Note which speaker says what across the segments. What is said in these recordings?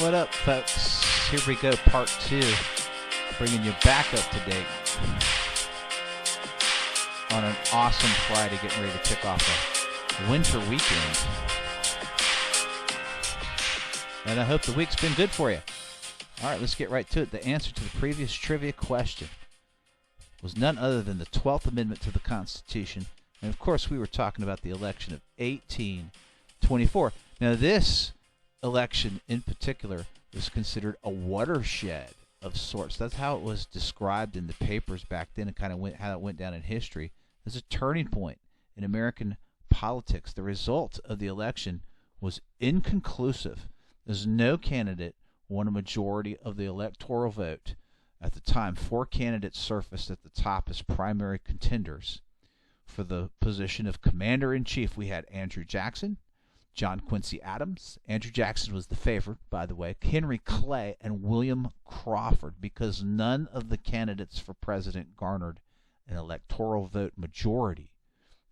Speaker 1: What up, folks? Here we go, part two, bringing you back up to date on an awesome Friday, getting ready to kick off a winter weekend. And I hope the week's been good for you. All right, let's get right to it. The answer to the previous trivia question was none other than the 12th Amendment to the Constitution. And, of course, we were talking about the election of 1824. Now, this election in particular was considered a watershed of sorts. That's how it was described in the papers back then, and kind of how it went down in history as a turning point in American politics. The result of the election was inconclusive, as no candidate won a majority of the electoral vote. At the time, 4 candidates surfaced at the top as primary contenders. For the position of commander-in-chief, we had Andrew Jackson, John Quincy Adams. Andrew Jackson was the favorite, by the way. Henry Clay and William Crawford, because none of the candidates for president garnered an electoral vote majority.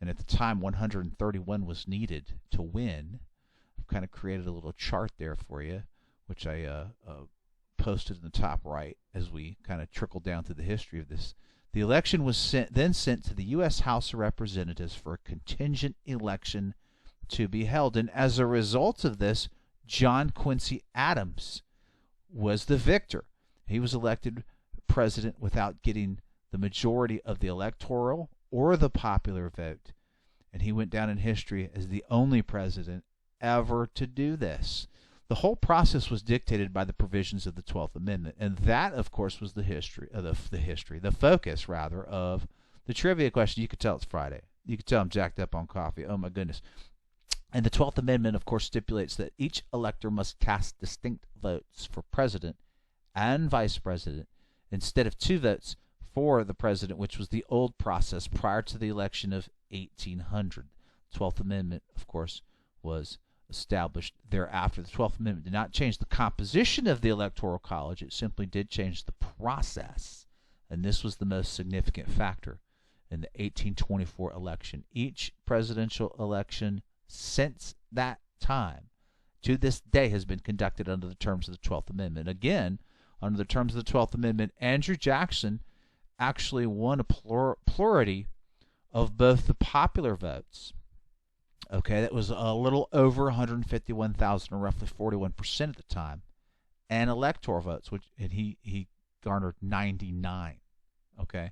Speaker 1: And at the time, 131 was needed to win. I've kind of created a little chart there for you, which I posted in the top right as we kind of trickle down through the history of this. The election was then sent to the U.S. House of Representatives for a contingent election to be held. And as a result of this, John Quincy Adams was the victor. He was elected president without getting the majority of the electoral or the popular vote. And he went down in history as the only president ever to do this. The whole process was dictated by the provisions of the 12th Amendment, and that, of course, was the focus, rather, of the trivia question. You could tell it's Friday. You could tell I'm jacked up on coffee. Oh, my goodness. And the 12th Amendment, of course, stipulates that each elector must cast distinct votes for president and vice president instead of 2 votes for the president, which was the old process prior to the election of 1800. The 12th Amendment, of course, was established thereafter. The 12th Amendment did not change the composition of the Electoral College. It simply did change the process. And this was the most significant factor in the 1824 election. Each presidential election since that time to this day has been conducted under the terms of the 12th Amendment. Again, under the terms of the 12th Amendment, Andrew Jackson actually won a plurality of both the popular votes. Okay, that was a little over 151,000, or roughly 41% at the time, and electoral votes, and he garnered 99. Okay,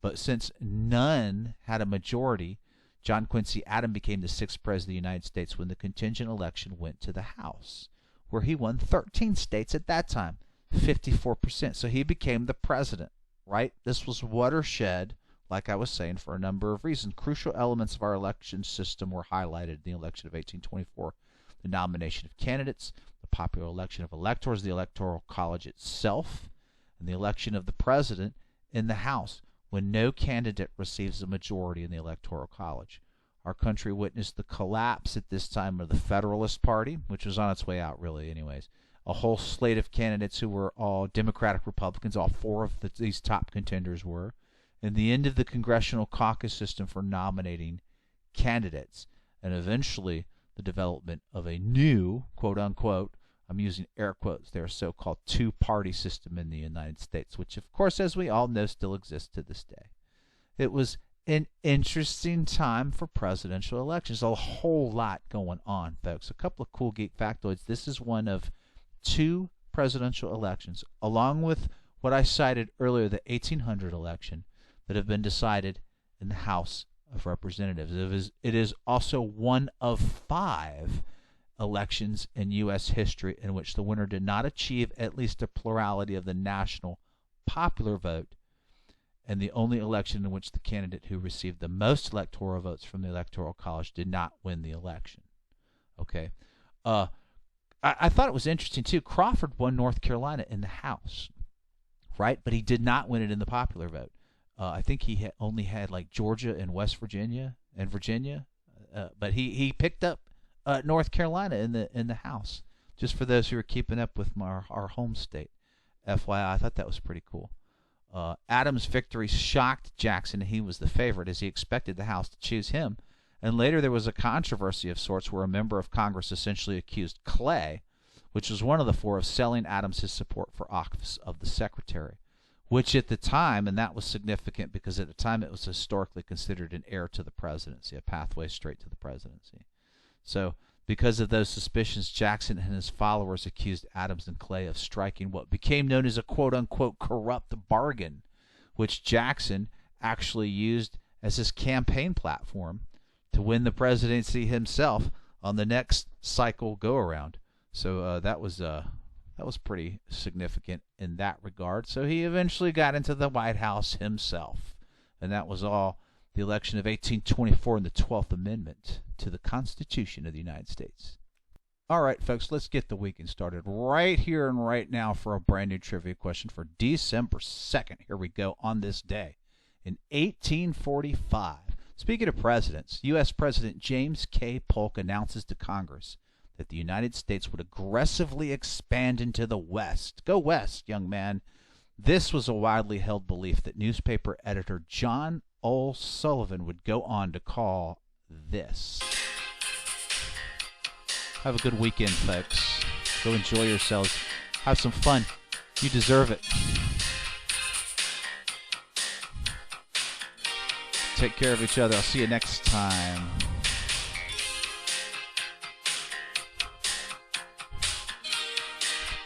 Speaker 1: but since none had a majority, John Quincy Adams became the 6th president of the United States when the contingent election went to the House, where he won 13 states at that time, 54%. So he became the president, right? This was watershed, like I was saying, for a number of reasons. Crucial elements of our election system were highlighted in the election of 1824. The nomination of candidates, the popular election of electors, the Electoral College itself, and the election of the president in the House, when no candidate receives a majority in the Electoral College. Our country witnessed the collapse at this time of the Federalist Party, which was on its way out, really, anyways. A whole slate of candidates who were all Democratic Republicans, all 4 of these top contenders were, and the end of the congressional caucus system for nominating candidates, and eventually the development of a new, quote-unquote, I'm using air quotes there, so-called 2-party system in the United States, which, of course, as we all know, still exists to this day. It was an interesting time for presidential elections. A whole lot going on, folks. A couple of cool geek factoids. This is one of 2 presidential elections, along with what I cited earlier, the 1800 election, that have been decided in the House of Representatives. It is also one of 5 elections in U.S. history in which the winner did not achieve at least a plurality of the national popular vote, and the only election in which the candidate who received the most electoral votes from the Electoral College did not win the election. Okay. I thought it was interesting, too. Crawford won North Carolina in the House, right? But he did not win it in the popular vote. I think he only had like Georgia and West Virginia and Virginia, but he picked up North Carolina in the House. Just for those who are keeping up with our home state, FYI, I thought that was pretty cool. Adams' victory shocked Jackson, and he was the favorite, as he expected the House to choose him. And later there was a controversy of sorts where a member of Congress essentially accused Clay, which was one of the four, of selling Adams his support for office of the secretary, which at the time, and that was significant because at the time it was historically considered an heir to the presidency, a pathway straight to the presidency. So because of those suspicions, Jackson and his followers accused Adams and Clay of striking what became known as a quote-unquote corrupt bargain, which Jackson actually used as his campaign platform to win the presidency himself on the next cycle go-around. So that was pretty significant in that regard. So he eventually got into the White House himself, and that was all the election of 1824 and the 12th Amendment to the Constitution of the United States. All right, folks, let's get the weekend started right here and right now for a brand new trivia question for December 2nd. Here we go on this day. In 1845, speaking of presidents, U.S. President James K. Polk announces to Congress that the United States would aggressively expand into the West. Go West, young man. This was a widely held belief that newspaper editor John O'Sullivan would go on to call this. Have a good weekend, folks. Go enjoy yourselves. Have some fun. You deserve it. Take care of each other. I'll see you next time.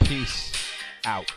Speaker 1: Peace out.